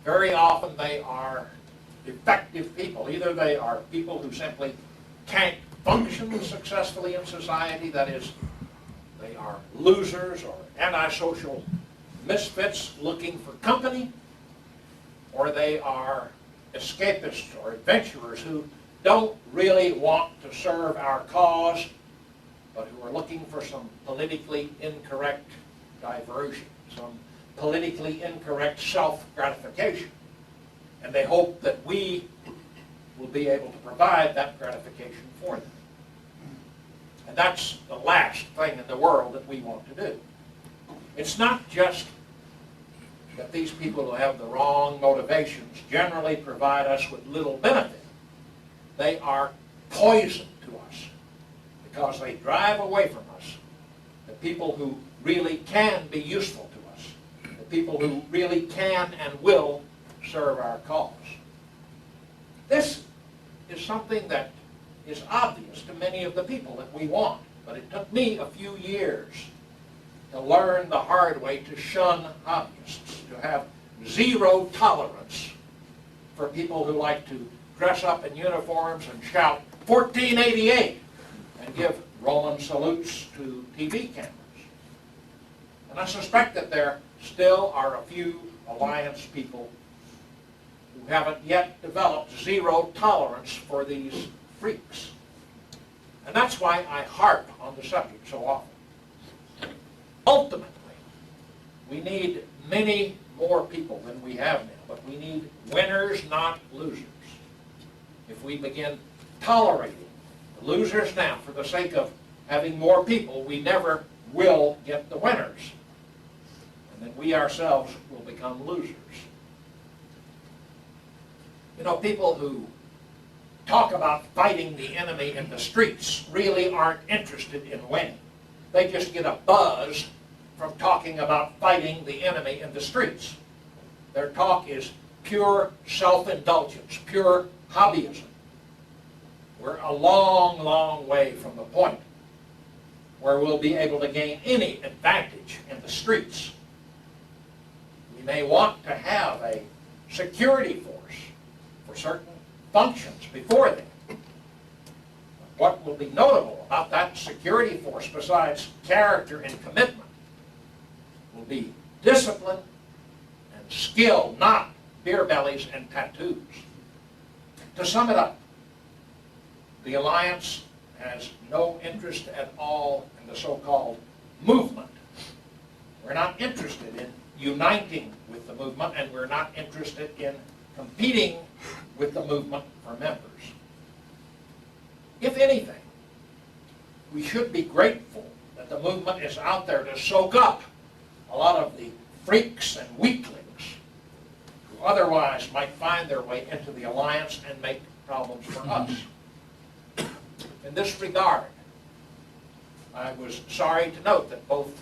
very often they are defective people. Either they are people who simply can't function successfully in society, that is, they are losers or antisocial misfits looking for company, or they are escapists or adventurers who don't really want to serve our cause, but who are looking for some politically incorrect diversion, some politically incorrect self-gratification. And they hope that we will be able to provide that gratification for them. And that's the last thing in the world that we want to do. It's not just that these people who have the wrong motivations generally provide us with little benefit. They are poison to us because they drive away from us the people who really can be useful to us, the people who really can and will serve our cause. This is something that is obvious to many of the people that we want, but it took me a few years to learn the hard way to shun hobbyists, to have zero tolerance for people who like to dress up in uniforms and shout 1488 and give Roman salutes to TV cameras. And I suspect that there still are a few Alliance people who haven't yet developed zero tolerance for these freaks. And that's why I harp on the subject so often. Ultimately, we need many more people than we have now, but we need winners, not losers. If we begin tolerating the losers now for the sake of having more people, we never will get the winners. And then we ourselves will become losers. You know, people who talk about fighting the enemy in the streets really aren't interested in winning. They just get a buzz from talking about fighting the enemy in the streets. Their talk is pure self-indulgence, pure hobbyism. We're a long, long way from the point where we'll be able to gain any advantage in the streets. We may want to have a security force for certain functions before then. What will be notable about that security force, besides character and commitment, will be discipline and skill, not beer bellies and tattoos. To sum it up, the Alliance has no interest at all in the so-called movement. We're not interested in uniting with the movement, and we're not interested in competing with the movement for members. If anything, we should be grateful that the movement is out there to soak up a lot of the freaks and weaklings who otherwise might find their way into the Alliance and make problems for us. In this regard, I was sorry to note that both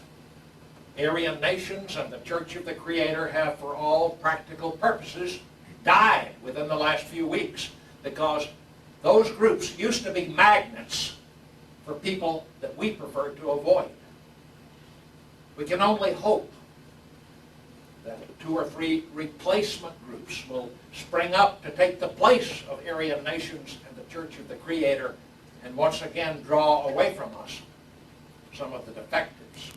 Aryan nations and the Church of the Creator have, for all practical purposes, died within the last few weeks, because those groups used to be magnets for people that we prefer to avoid. We can only hope that 2 or 3 replacement groups will spring up to take the place of Aryan nations and the Church of the Creator and once again draw away from us some of the defectives.